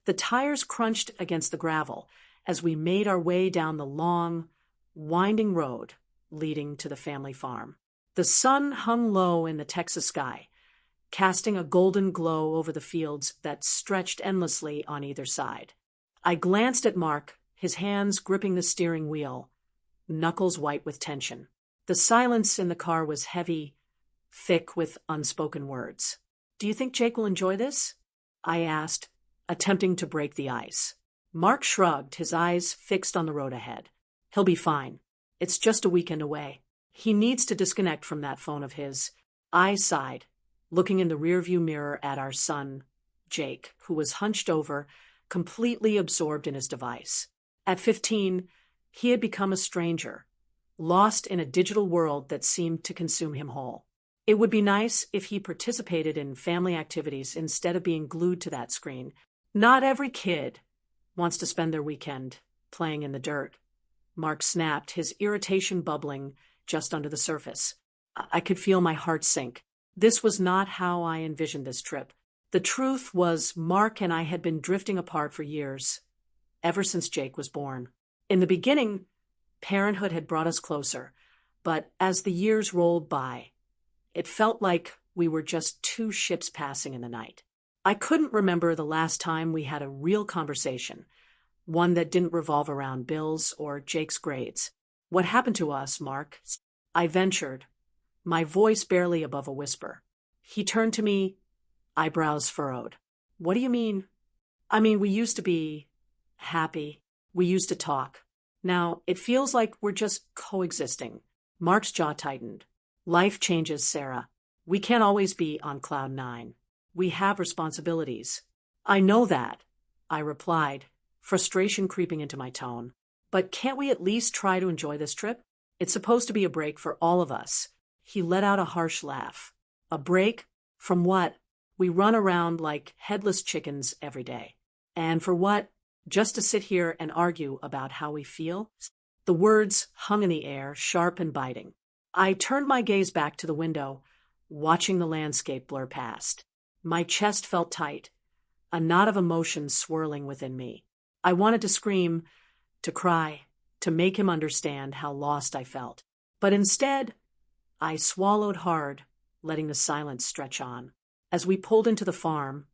The tires crunched against the gravel as we made our way down the long, winding road leading to the family farm. The sun hung low in the Texas sky, casting a golden glow over the fields that stretched endlessly on either side. I glanced at Mark, his hands gripping the steering wheel, knuckles white with tension. The silence in the car was heavy, thick with unspoken words. "Do you think Jake will enjoy this?" I asked, attempting to break the ice. Mark shrugged, his eyes fixed on the road ahead. "He'll be fine. It's just a weekend away. He needs to disconnect from that phone of his." I sighed, looking in the rearview mirror at our son, Jake, who was hunched over, completely absorbed in his device. At 15, he had become a stranger, lost in a digital world that seemed to consume him whole. It would be nice if he participated in family activities instead of being glued to that screen. Not every kid wants to spend their weekend playing in the dirt. Mark snapped, his irritation bubbling just under the surface. I could feel my heart sink. This was not how I envisioned this trip. The truth was, Mark and I had been drifting apart for years, ever since Jake was born. In the beginning, parenthood had brought us closer, but as the years rolled by, it felt like we were just two ships passing in the night. I couldn't remember the last time we had a real conversation, one that didn't revolve around bills or Jake's grades. "What happened to us, Mark?" I ventured, my voice barely above a whisper. He turned to me, eyebrows furrowed. "What do you mean?" "I mean, we used to be happy. We used to talk. Now, it feels like we're just coexisting." Mark's jaw tightened. "Life changes, Sarah. We can't always be on cloud nine. We have responsibilities." "I know that," I replied, frustration creeping into my tone. "But can't we at least try to enjoy this trip? It's supposed to be a break for all of us." He let out a harsh laugh. "A break? From what? We run around like headless chickens every day. And for what? Just to sit here and argue about how we feel?" The words hung in the air, sharp and biting. I turned my gaze back to the window, watching the landscape blur past. My chest felt tight, a knot of emotion swirling within me. I wanted to scream, to cry, to make him understand how lost I felt. But instead, I swallowed hard, letting the silence stretch on. As we pulled into the farm,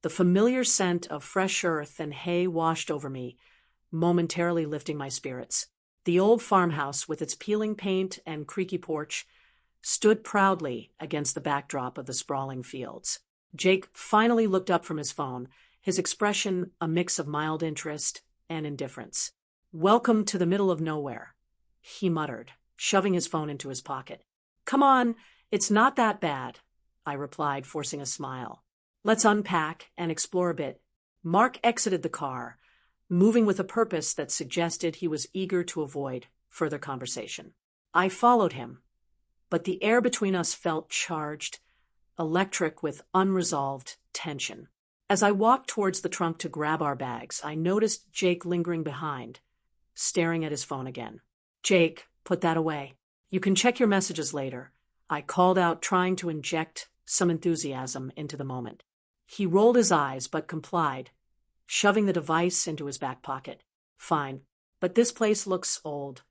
the familiar scent of fresh earth and hay washed over me, momentarily lifting my spirits. The old farmhouse, with its peeling paint and creaky porch, stood proudly against the backdrop of the sprawling fields. Jake finally looked up from his phone, his expression a mix of mild interest and indifference. "Welcome to the middle of nowhere," he muttered, shoving his phone into his pocket. "Come on, it's not that bad," I replied, forcing a smile. "Let's unpack and explore a bit." Mark exited the car, moving with a purpose that suggested he was eager to avoid further conversation. I followed him, but the air between us felt charged, electric with unresolved tension. As I walked towards the trunk to grab our bags, I noticed Jake lingering behind, staring at his phone again. "Jake, put that away. You can check your messages later," I called out, trying to inject some enthusiasm into the moment. He rolled his eyes but complied, shoving the device into his back pocket. "Fine, but this place looks old."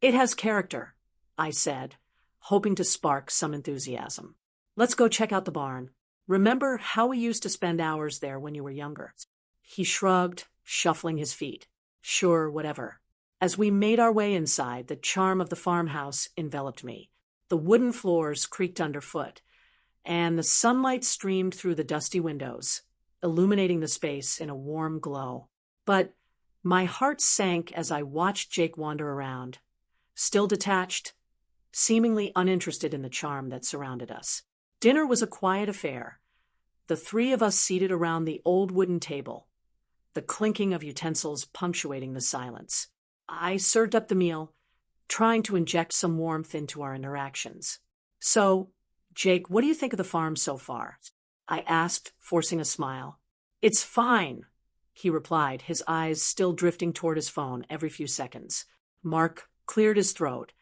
"It has character," I said, hoping to spark some enthusiasm. "Let's go check out the barn. Remember how we used to spend hours there when you were younger?" He shrugged, shuffling his feet. "Sure, whatever." As we made our way inside, the charm of the farmhouse enveloped me. The wooden floors creaked underfoot, and the sunlight streamed through the dusty windows, illuminating the space in a warm glow. But my heart sank as I watched Jake wander around, still detached, seemingly uninterested in the charm that surrounded us. Dinner was a quiet affair, the three of us seated around the old wooden table, the clinking of utensils punctuating the silence. I served up the meal, trying to inject some warmth into our interactions. "So, Jake, what do you think of the farm so far?" I asked, forcing a smile. "It's fine," he replied, his eyes still drifting toward his phone every few seconds. Mark cleared his throat,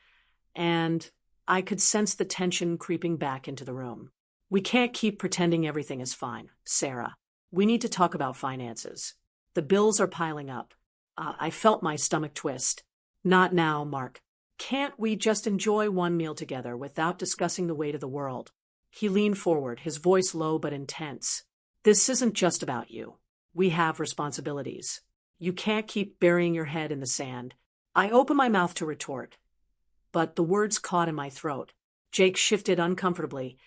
and I could sense the tension creeping back into the room. "We can't keep pretending everything is fine, Sarah. We need to talk about finances. The bills are piling up. I felt my stomach twist. Not now, Mark. Can't we just enjoy one meal together without discussing the weight of the world? He leaned forward, his voice low but intense. This isn't just about you. We have responsibilities. You can't keep burying your head in the sand. I opened my mouth to retort, but the words caught in my throat. Jake shifted uncomfortably,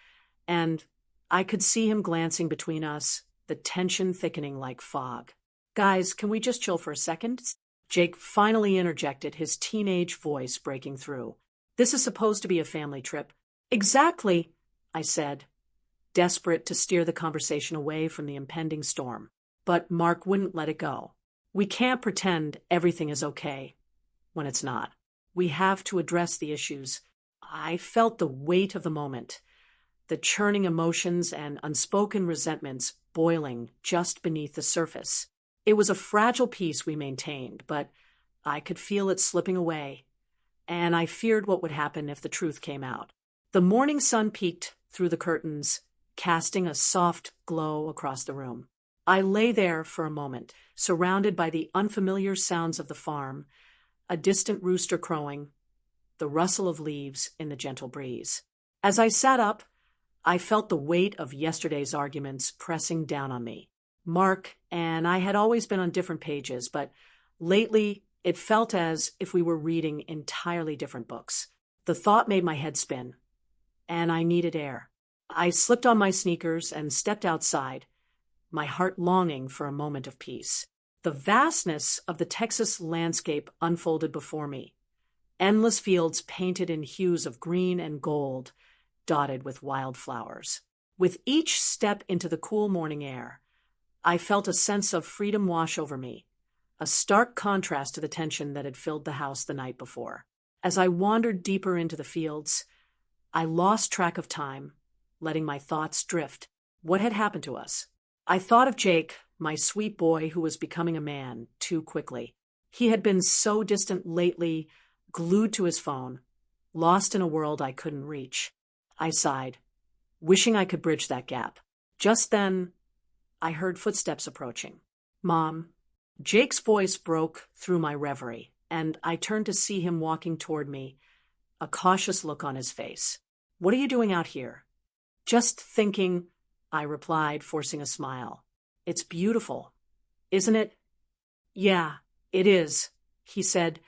and I could see him glancing between us, the tension thickening like fog. Guys, can we just chill for a second? Jake finally interjected, his teenage voice breaking through. This is supposed to be a family trip. Exactly, I said, desperate to steer the conversation away from the impending storm. But Mark wouldn't let it go. We can't pretend everything is okay when it's not. We have to address the issues. I felt the weight of the moment, the churning emotions and unspoken resentments boiling just beneath the surface. It was a fragile peace we maintained, but I could feel it slipping away, and I feared what would happen if the truth came out. The morning sun peeked through the curtains, casting a soft glow across the room. I lay there for a moment, surrounded by the unfamiliar sounds of the farm, a distant rooster crowing, the rustle of leaves in the gentle breeze. As I sat up, I felt the weight of yesterday's arguments pressing down on me. Mark and I had always been on different pages, but lately it felt as if we were reading entirely different books. The thought made my head spin, and I needed air. I slipped on my sneakers and stepped outside, my heart longing for a moment of peace. The vastness of the Texas landscape unfolded before me. Endless fields painted in hues of green and gold, dotted with wildflowers. With each step into the cool morning air, I felt a sense of freedom wash over me, a stark contrast to the tension that had filled the house the night before. As I wandered deeper into the fields, I lost track of time, letting my thoughts drift. What had happened to us? I thought of Jake, my sweet boy who was becoming a man too quickly. He had been so distant lately, glued to his phone, lost in a world I couldn't reach. I sighed, wishing I could bridge that gap. Just then, I heard footsteps approaching. Mom. Jake's voice broke through my reverie, and I turned to see him walking toward me, a cautious look on his face. What are you doing out here? Just thinking, I replied, forcing a smile. It's beautiful, isn't it? Yeah, it is, he said,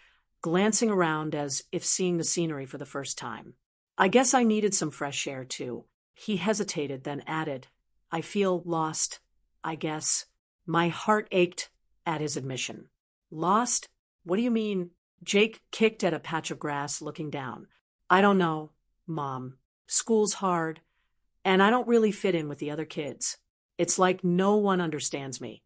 glancing around as if seeing the scenery for the first time. I guess I needed some fresh air, too. He hesitated, then added, I feel lost, I guess. My heart ached at his admission. Lost? What do you mean? Jake kicked at a patch of grass, looking down. I don't know, Mom. School's hard, and I don't really fit in with the other kids. It's like no one understands me.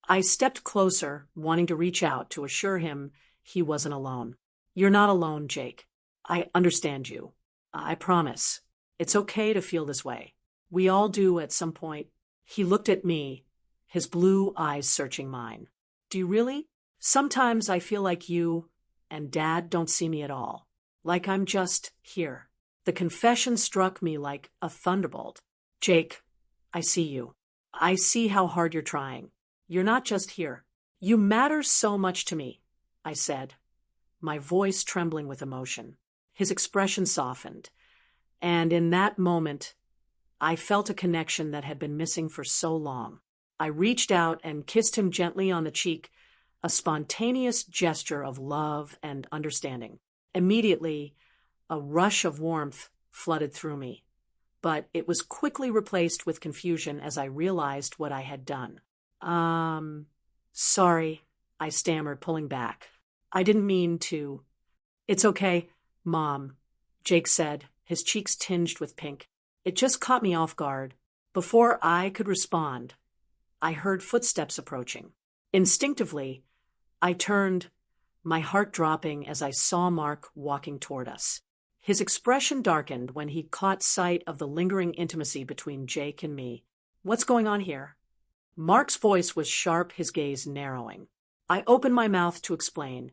I stepped closer, wanting to reach out to assure him he wasn't alone. You're not alone, Jake. I understand you. I promise. It's okay to feel this way. We all do at some point. He looked at me, his blue eyes searching mine. Do you really? Sometimes I feel like you and Dad don't see me at all. Like I'm just here. The confession struck me like a thunderbolt. Jake, I see you. I see how hard you're trying. You're not just here. You matter so much to me, I said, my voice trembling with emotion. His expression softened, and in that moment, I felt a connection that had been missing for so long. I reached out and kissed him gently on the cheek, a spontaneous gesture of love and understanding. Immediately, a rush of warmth flooded through me, but it was quickly replaced with confusion as I realized what I had done. Sorry, I stammered, pulling back. I didn't mean to. It's okay, Mom, Jake said, his cheeks tinged with pink. It just caught me off guard. Before I could respond, I heard footsteps approaching. Instinctively, I turned, my heart dropping as I saw Mark walking toward us. His expression darkened when he caught sight of the lingering intimacy between Jake and me. What's going on here? Mark's voice was sharp, his gaze narrowing. I opened my mouth to explain,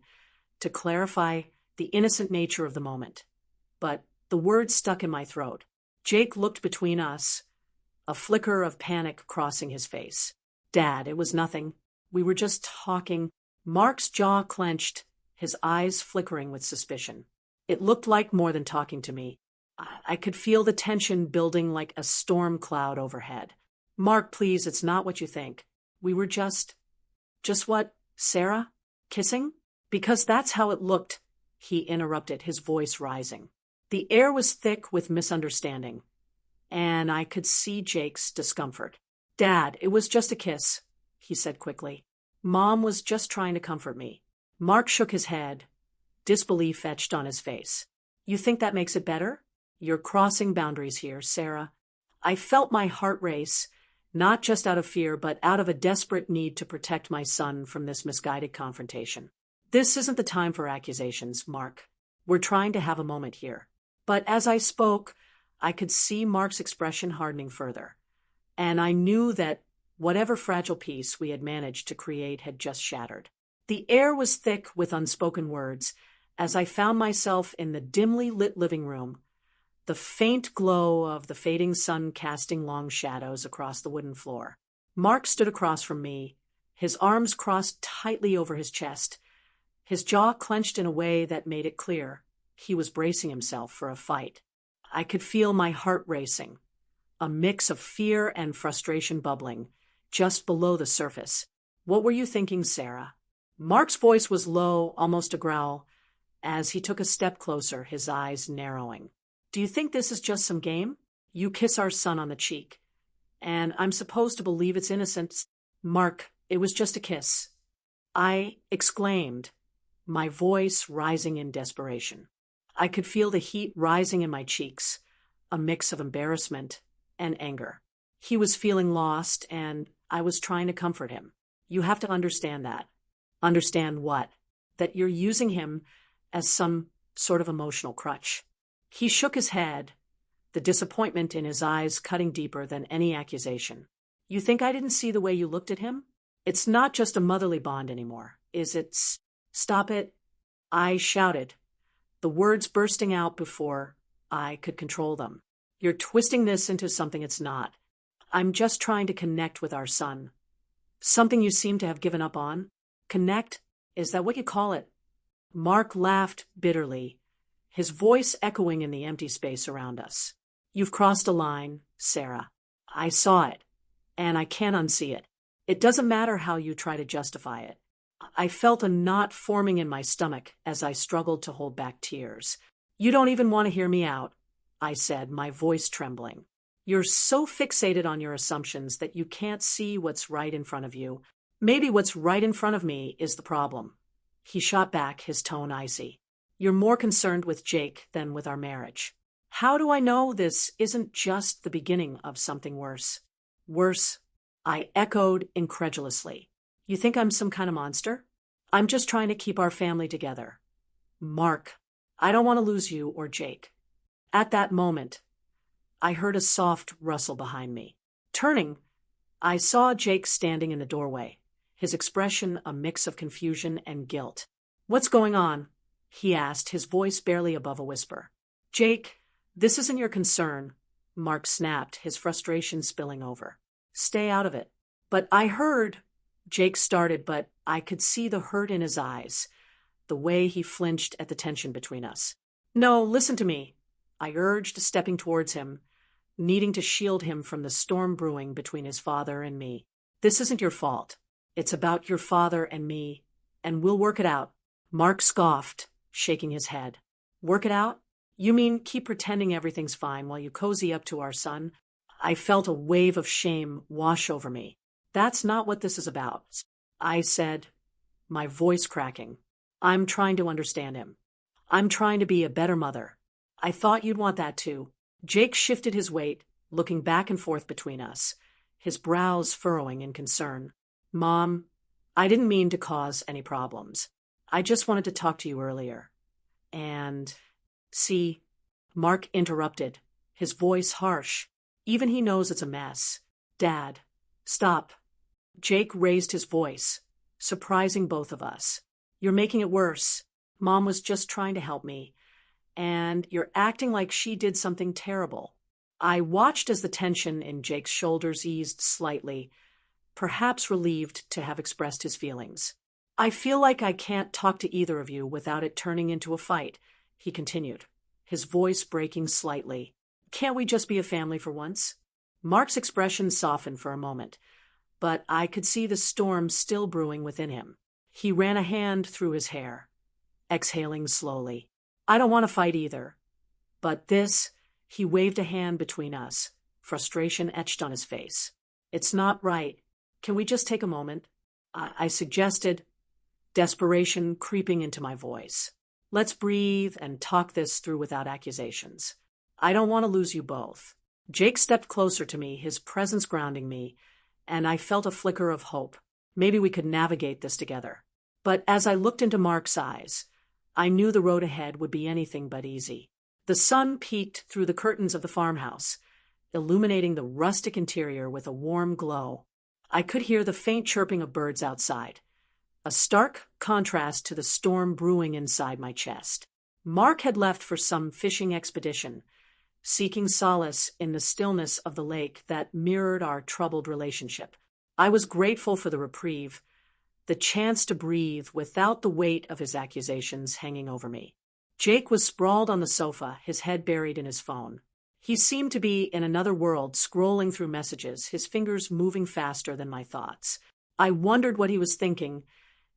to clarify the innocent nature of the moment, but the words stuck in my throat. Jake looked between us, a flicker of panic crossing his face. Dad, it was nothing. We were just talking. Mark's jaw clenched, his eyes flickering with suspicion. It looked like more than talking to me. I could feel the tension building like a storm cloud overhead. Mark, please, it's not what you think. We were just what, Sarah? Kissing? Because that's how it looked, he interrupted, his voice rising. The air was thick with misunderstanding, and I could see Jake's discomfort. Dad, it was just a kiss, he said quickly. Mom was just trying to comfort me. Mark shook his head, disbelief etched on his face. You think that makes it better? You're crossing boundaries here, Sarah. I felt my heart race, not just out of fear, but out of a desperate need to protect my son from this misguided confrontation. This isn't the time for accusations, Mark. We're trying to have a moment here. But as I spoke, I could see Mark's expression hardening further, and I knew that whatever fragile peace we had managed to create had just shattered. The air was thick with unspoken words as I found myself in the dimly lit living room, the faint glow of the fading sun casting long shadows across the wooden floor. Mark stood across from me, his arms crossed tightly over his chest, his jaw clenched in a way that made it clear he was bracing himself for a fight. I could feel my heart racing, a mix of fear and frustration bubbling just below the surface. What were you thinking, Sarah? Mark's voice was low, almost a growl, as he took a step closer, his eyes narrowing. Do you think this is just some game? You kiss our son on the cheek, and I'm supposed to believe it's innocent. Mark, it was just a kiss, I exclaimed, my voice rising in desperation. I could feel the heat rising in my cheeks, a mix of embarrassment and anger. He was feeling lost, and I was trying to comfort him. You have to understand that. Understand what? That you're using him as some sort of emotional crutch. He shook his head, the disappointment in his eyes cutting deeper than any accusation. You think I didn't see the way you looked at him? It's not just a motherly bond anymore, is it? Stop it, I shouted, the words bursting out before I could control them. You're twisting this into something it's not. I'm just trying to connect with our son. Something you seem to have given up on? Connect? Is that what you call it? Mark laughed bitterly, his voice echoing in the empty space around us. You've crossed a line, Sarah. I saw it, and I can't unsee it. It doesn't matter how you try to justify it. I felt a knot forming in my stomach as I struggled to hold back tears. You don't even want to hear me out, I said, my voice trembling. You're so fixated on your assumptions that you can't see what's right in front of you. Maybe what's right in front of me is the problem. He shot back, his tone icy. You're more concerned with Jake than with our marriage. How do I know this isn't just the beginning of something worse? Worse? I echoed incredulously. You think I'm some kind of monster? I'm just trying to keep our family together. Mark, I don't want to lose you or Jake. At that moment, I heard a soft rustle behind me. Turning, I saw Jake standing in the doorway, his expression a mix of confusion and guilt. What's going on? He asked, his voice barely above a whisper. Jake, this isn't your concern, Mark snapped, his frustration spilling over. Stay out of it. But I heard, Jake started, but I could see the hurt in his eyes, the way he flinched at the tension between us. No, listen to me, I urged, stepping towards him, needing to shield him from the storm brewing between his father and me. This isn't your fault. It's about your father and me, and we'll work it out. Mark scoffed, shaking his head. Work it out? You mean keep pretending everything's fine while you cozy up to our son? I felt a wave of shame wash over me. That's not what this is about, I said, my voice cracking. I'm trying to understand him. I'm trying to be a better mother. I thought you'd want that too. Jake shifted his weight, looking back and forth between us, his brows furrowing in concern. Mom, I didn't mean to cause any problems. I just wanted to talk to you earlier. And, see, Mark interrupted, his voice harsh. Even he knows it's a mess. Dad, stop. Jake raised his voice, surprising both of us. You're making it worse. Mom was just trying to help me, and you're acting like she did something terrible. I watched as the tension in Jake's shoulders eased slightly, perhaps relieved to have expressed his feelings. "I feel like I can't talk to either of you without it turning into a fight," he continued, his voice breaking slightly. "Can't we just be a family for once?" Mark's expression softened for a moment, but I could see the storm still brewing within him. He ran a hand through his hair, exhaling slowly. "I don't want to fight either. But this," he waved a hand between us, frustration etched on his face. "It's not right. Can we just take a moment?" I suggested, desperation creeping into my voice. "Let's breathe and talk this through without accusations. I don't want to lose you both." Jake stepped closer to me, his presence grounding me, and I felt a flicker of hope. Maybe we could navigate this together. But as I looked into Mark's eyes, I knew the road ahead would be anything but easy. The sun peeked through the curtains of the farmhouse, illuminating the rustic interior with a warm glow. I could hear the faint chirping of birds outside, a stark contrast to the storm brewing inside my chest. Mark had left for some fishing expedition, seeking solace in the stillness of the lake that mirrored our troubled relationship. I was grateful for the reprieve, the chance to breathe without the weight of his accusations hanging over me. Jake was sprawled on the sofa, his head buried in his phone. He seemed to be in another world, scrolling through messages, his fingers moving faster than my thoughts. I wondered what he was thinking,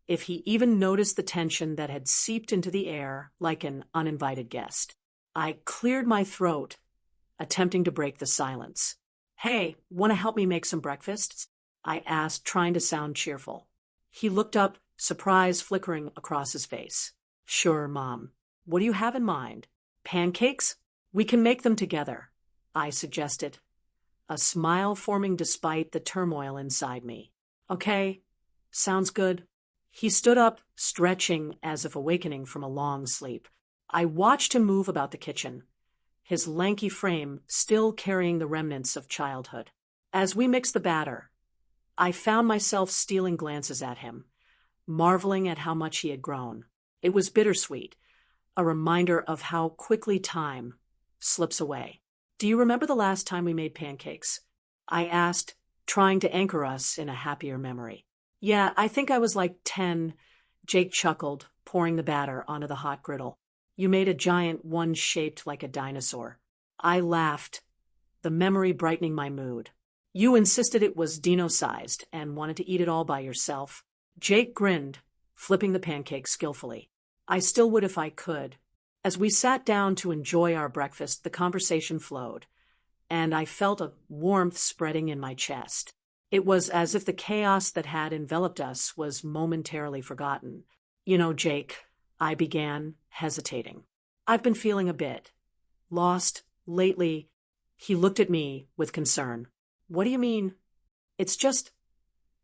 if he even noticed the tension that had seeped into the air like an uninvited guest. I cleared my throat, attempting to break the silence. "Hey, want to help me make some breakfast?" I asked, trying to sound cheerful. He looked up, surprise flickering across his face. "Sure, Mom. What do you have in mind? Pancakes? We can make them together," I suggested, a smile forming despite the turmoil inside me. "Okay, sounds good." He stood up, stretching as if awakening from a long sleep. I watched him move about the kitchen, his lanky frame still carrying the remnants of childhood. As we mixed the batter, I found myself stealing glances at him, marveling at how much he had grown. It was bittersweet, a reminder of how quickly time slips away. "Do you remember the last time we made pancakes?" I asked, trying to anchor us in a happier memory. "Yeah, I think I was like 10, Jake chuckled, pouring the batter onto the hot griddle. "You made a giant one shaped like a dinosaur." I laughed, the memory brightening my mood. "You insisted it was dino-sized and wanted to eat it all by yourself." Jake grinned, flipping the pancake skillfully. "I still would if I could." As we sat down to enjoy our breakfast, the conversation flowed, and I felt a warmth spreading in my chest. It was as if the chaos that had enveloped us was momentarily forgotten. "You know, Jake," I began, hesitating, "I've been feeling a bit lost lately." He looked at me with concern. "What do you mean?" "It's just,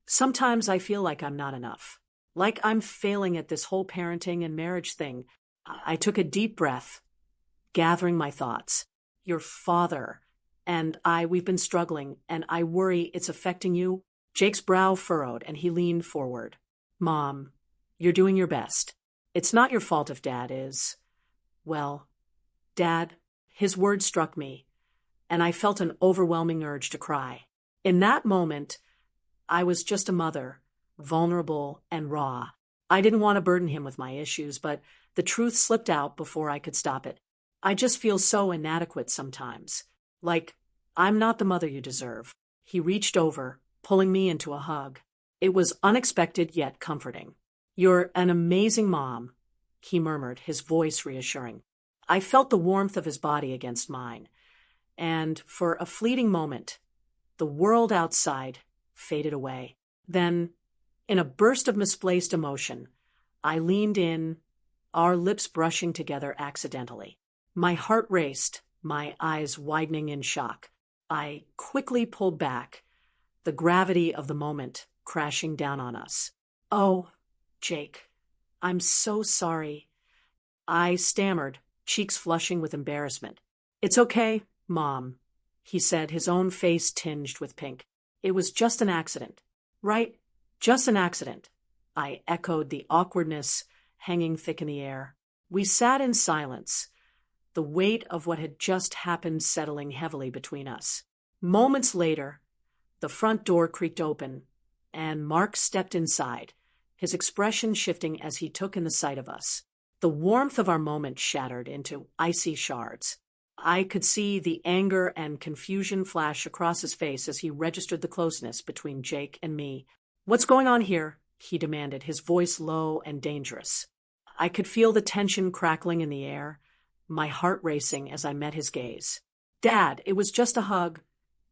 sometimes I feel like I'm not enough. Like I'm failing at this whole parenting and marriage thing." I took a deep breath, gathering my thoughts. "Your father and we've been struggling, and I worry it's affecting you." Jake's brow furrowed, and he leaned forward. "Mom, you're doing your best. It's not your fault if Dad is, well, Dad." His words struck me, and I felt an overwhelming urge to cry. In that moment, I was just a mother, vulnerable and raw. I didn't want to burden him with my issues, but the truth slipped out before I could stop it. "I just feel so inadequate sometimes. Like, I'm not the mother you deserve." He reached over, pulling me into a hug. It was unexpected yet comforting. "You're an amazing mom," he murmured, his voice reassuring. I felt the warmth of his body against mine, and for a fleeting moment, the world outside faded away. Then, in a burst of misplaced emotion, I leaned in, our lips brushing together accidentally. My heart raced, my eyes widening in shock. I quickly pulled back, the gravity of the moment crashing down on us. "Oh, Jake, I'm so sorry." I stammered, cheeks flushing with embarrassment. "It's okay, Mom," he said, his own face tinged with pink. "It was just an accident." "Right, just an accident," I echoed, the awkwardness hanging thick in the air. We sat in silence, the weight of what had just happened settling heavily between us. Moments later, the front door creaked open, and Mark stepped inside, his expression shifting as he took in the sight of us. The warmth of our moment shattered into icy shards. I could see the anger and confusion flash across his face as he registered the closeness between Jake and me. "What's going on here?" he demanded, his voice low and dangerous. I could feel the tension crackling in the air, my heart racing as I met his gaze. "Dad, it was just a hug,"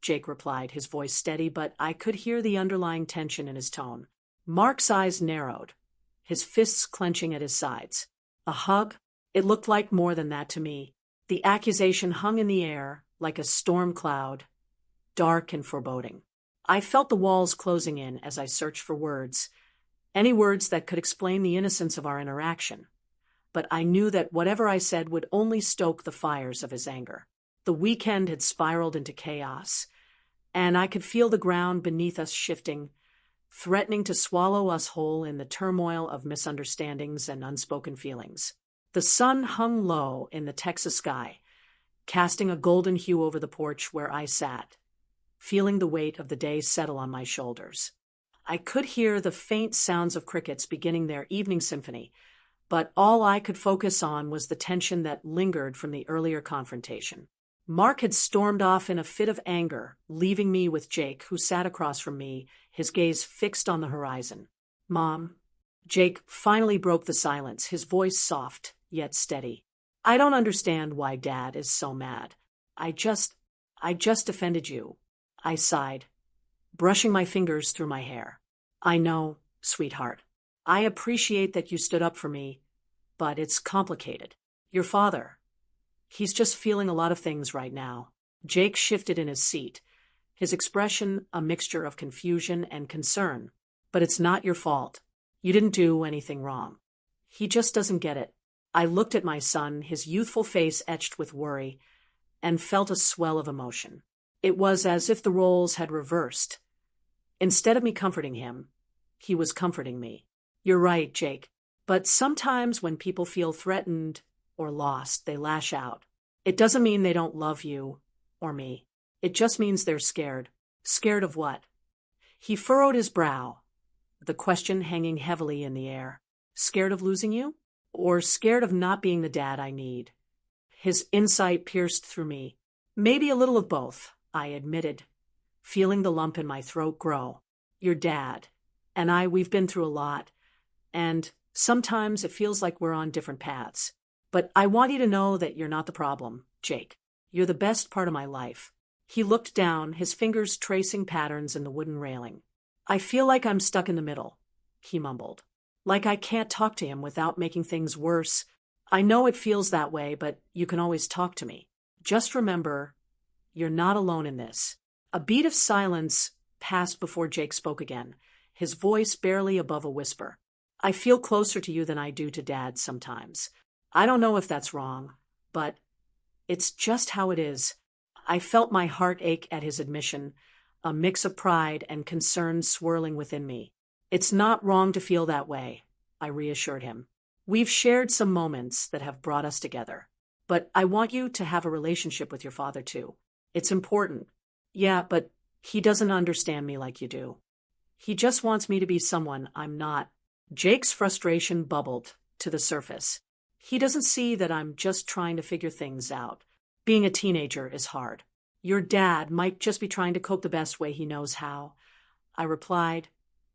Jake replied, his voice steady, but I could hear the underlying tension in his tone. Mark's eyes narrowed, his fists clenching at his sides. A hug? It looked like more than that to me. The accusation hung in the air like a storm cloud, dark and foreboding. I felt the walls closing in as I searched for words, any words that could explain the innocence of our interaction. But I knew that whatever I said would only stoke the fires of his anger. The weekend had spiraled into chaos, and I could feel the ground beneath us shifting, threatening to swallow us whole in the turmoil of misunderstandings and unspoken feelings. The sun hung low in the Texas sky, casting a golden hue over the porch where I sat, feeling the weight of the day settle on my shoulders. I could hear the faint sounds of crickets beginning their evening symphony, but all I could focus on was the tension that lingered from the earlier confrontation. Mark had stormed off in a fit of anger, leaving me with Jake, who sat across from me, his gaze fixed on the horizon. "Mom." Jake finally broke the silence, his voice soft, yet steady. "I don't understand why Dad is so mad. I just offended you," I sighed, brushing my fingers through my hair. "I know, sweetheart. I appreciate that you stood up for me, but it's complicated. Your father, he's just feeling a lot of things right now." Jake shifted in his seat, his expression a mixture of confusion and concern. "But it's not your fault. You didn't do anything wrong. He just doesn't get it." I looked at my son, his youthful face etched with worry, and felt a swell of emotion. It was as if the roles had reversed. Instead of me comforting him, he was comforting me. "You're right, Jake. But sometimes when people feel threatened or lost, they lash out. It doesn't mean they don't love you or me. It just means they're scared." "Scared of what?" He furrowed his brow, the question hanging heavily in the air. "Scared of losing you? Or scared of not being the dad I need?" His insight pierced through me. "Maybe a little of both," I admitted, feeling the lump in my throat grow. "Your dad and we've been through a lot, and sometimes it feels like we're on different paths. But I want you to know that you're not the problem, Jake. You're the best part of my life." He looked down, his fingers tracing patterns in the wooden railing. "I feel like I'm stuck in the middle," he mumbled. "Like I can't talk to him without making things worse. I know it feels that way, but you can always talk to me. Just remember, you're not alone in this." A beat of silence passed before Jake spoke again, his voice barely above a whisper. "I feel closer to you than I do to Dad sometimes. I don't know if that's wrong, but it's just how it is." I felt my heart ache at his admission, a mix of pride and concern swirling within me. "It's not wrong to feel that way," I reassured him. "We've shared some moments that have brought us together. But I want you to have a relationship with your father too. It's important." "Yeah, but he doesn't understand me like you do. He just wants me to be someone I'm not." Jake's frustration bubbled to the surface. "He doesn't see that I'm just trying to figure things out. Being a teenager is hard. Your dad might just be trying to cope the best way he knows how," I replied,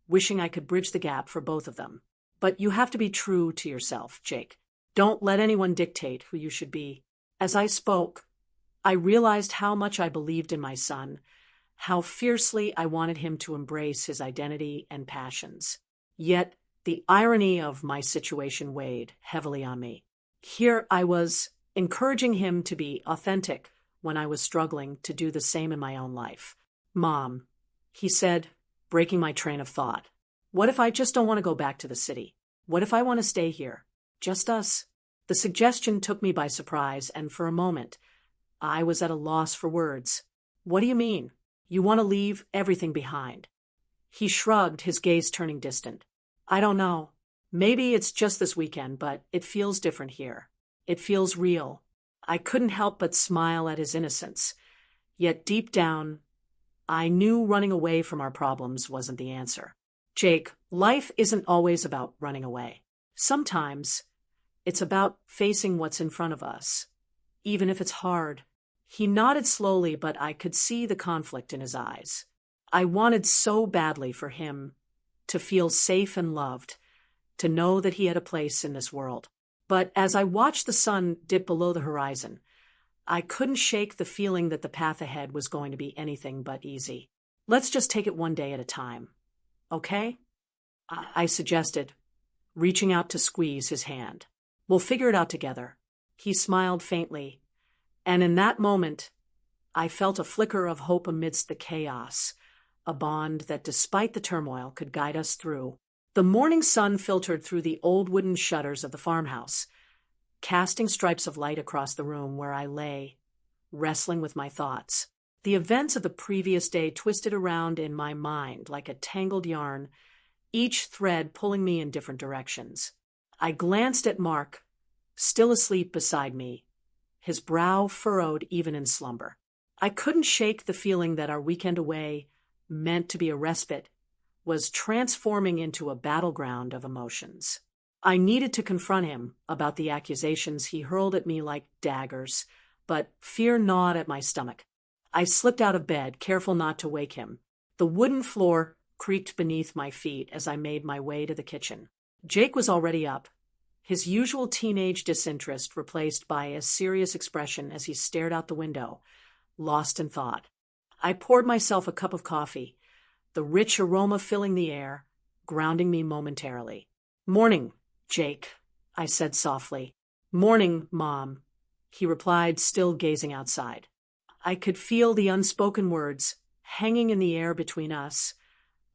wishing I could bridge the gap for both of them. "But you have to be true to yourself, Jake. Don't let anyone dictate who you should be." As I spoke, I realized how much I believed in my son, how fiercely I wanted him to embrace his identity and passions. Yet the irony of my situation weighed heavily on me. Here I was, encouraging him to be authentic when I was struggling to do the same in my own life. "Mom," he said, breaking my train of thought, "what if I just don't want to go back to the city? What if I want to stay here? Just us?" The suggestion took me by surprise, and for a moment, I was at a loss for words. "What do you mean? You want to leave everything behind?" He shrugged, his gaze turning distant. "I don't know. Maybe it's just this weekend, but it feels different here. It feels real." I couldn't help but smile at his innocence, yet deep down, I knew running away from our problems wasn't the answer. Jake, life isn't always about running away. Sometimes it's about facing what's in front of us, even if it's hard. He nodded slowly, but I could see the conflict in his eyes. I wanted so badly for him to feel safe and loved, to know that he had a place in this world. But as I watched the sun dip below the horizon, I couldn't shake the feeling that the path ahead was going to be anything but easy. Let's just take it one day at a time, okay? I suggested, reaching out to squeeze his hand. We'll figure it out together. He smiled faintly, and in that moment, I felt a flicker of hope amidst the chaos, a bond that, despite the turmoil, could guide us through. The morning sun filtered through the old wooden shutters of the farmhouse, casting stripes of light across the room where I lay, wrestling with my thoughts. The events of the previous day twisted around in my mind like a tangled yarn, each thread pulling me in different directions. I glanced at Mark, still asleep beside me, his brow furrowed even in slumber. I couldn't shake the feeling that our weekend away, meant to be a respite, was transforming into a battleground of emotions. I needed to confront him about the accusations he hurled at me like daggers, but fear gnawed at my stomach. I slipped out of bed, careful not to wake him. The wooden floor creaked beneath my feet as I made my way to the kitchen. Jake was already up, his usual teenage disinterest replaced by a serious expression as he stared out the window, lost in thought. I poured myself a cup of coffee, the rich aroma filling the air, grounding me momentarily. "Morning, Jake," I said softly. "Morning, Mom," he replied, still gazing outside. I could feel the unspoken words hanging in the air between us,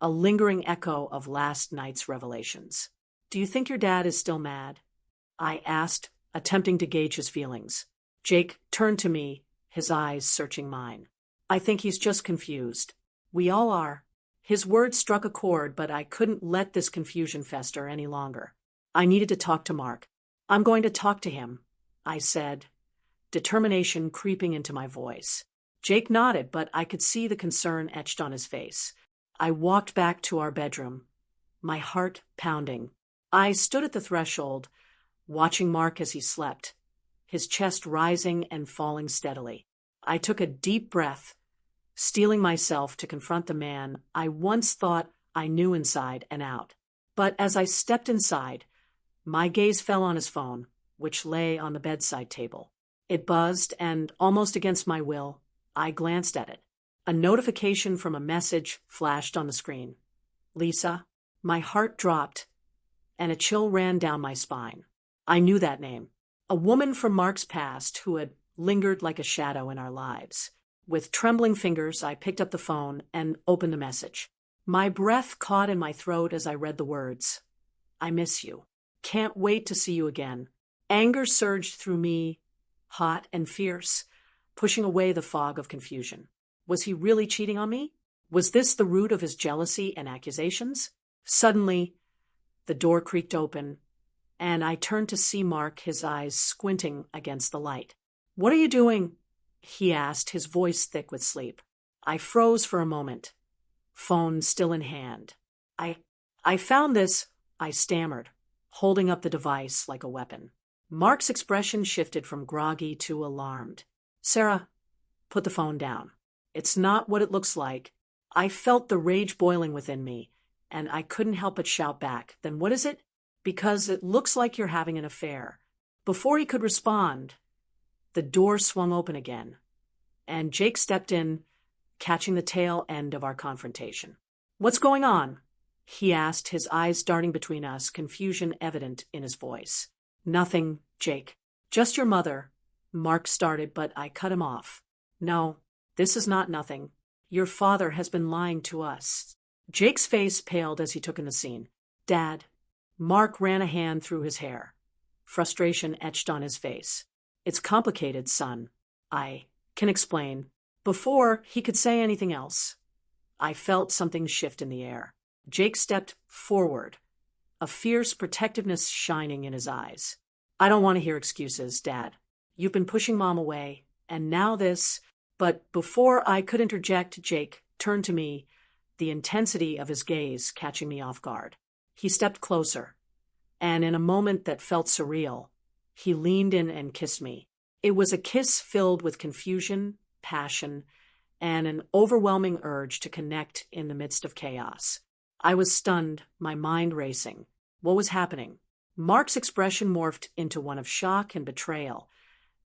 a lingering echo of last night's revelations. "Do you think your dad is still mad?" I asked, attempting to gauge his feelings. Jake turned to me, his eyes searching mine. "I think he's just confused. We all are." His words struck a chord, but I couldn't let this confusion fester any longer. I needed to talk to Mark. "I'm going to talk to him," I said, determination creeping into my voice. Jake nodded, but I could see the concern etched on his face. I walked back to our bedroom, my heart pounding. I stood at the threshold, watching Mark as he slept, his chest rising and falling steadily. I took a deep breath, steeling myself to confront the man I once thought I knew inside and out. But as I stepped inside, my gaze fell on his phone, which lay on the bedside table. It buzzed, and almost against my will, I glanced at it. A notification from a message flashed on the screen. "Lisa." My heart dropped, and a chill ran down my spine. I knew that name. A woman from Mark's past who had lingered like a shadow in our lives. With trembling fingers, I picked up the phone and opened the message. My breath caught in my throat as I read the words. "I miss you. Can't wait to see you again." Anger surged through me, hot and fierce, pushing away the fog of confusion. Was he really cheating on me? Was this the root of his jealousy and accusations? Suddenly, the door creaked open, and I turned to see Mark, his eyes squinting against the light. "What are you doing?" he asked, his voice thick with sleep. I froze for a moment, phone still in hand. I found this," I stammered, holding up the device like a weapon. Mark's expression shifted from groggy to alarmed. "Sarah, put the phone down. It's not what it looks like." I felt the rage boiling within me, and I couldn't help but shout back, "Then what is it?" "Because it looks like you're having an affair." Before he could respond, the door swung open again, and Jake stepped in, catching the tail end of our confrontation. "What's going on?" he asked, his eyes darting between us, confusion evident in his voice. "Nothing, Jake. Just your mother," Mark started, but I cut him off. "No, this is not nothing. Your father has been lying to us." Jake's face paled as he took in the scene. "Dad." Mark ran a hand through his hair, frustration etched on his face. "It's complicated, son. I can explain." Before he could say anything else, I felt something shift in the air. Jake stepped forward, a fierce protectiveness shining in his eyes. "I don't want to hear excuses, Dad. You've been pushing Mom away, and now this." But before I could interject, Jake turned to me, the intensity of his gaze catching me off guard. He stepped closer, and in a moment that felt surreal, he leaned in and kissed me. It was a kiss filled with confusion, passion, and an overwhelming urge to connect in the midst of chaos. I was stunned, my mind racing. What was happening? Mark's expression morphed into one of shock and betrayal,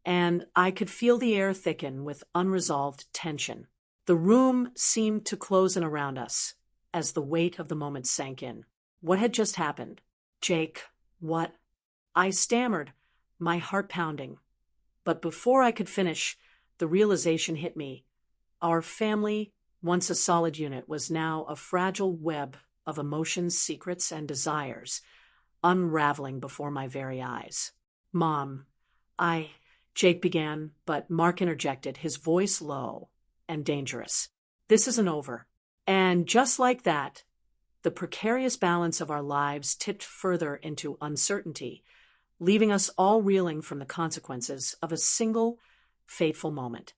and I could feel the air thicken with unresolved tension. The room seemed to close in around us as the weight of the moment sank in. What had just happened? Jake, what? I stammered, my heart pounding. But before I could finish, the realization hit me. Our family, once a solid unit, was now a fragile web of emotions, secrets, and desires, unraveling before my very eyes. Mom, Jake began, but Mark interjected, his voice low and dangerous. This isn't over. And just like that, the precarious balance of our lives tipped further into uncertainty, leaving us all reeling from the consequences of a single fateful moment.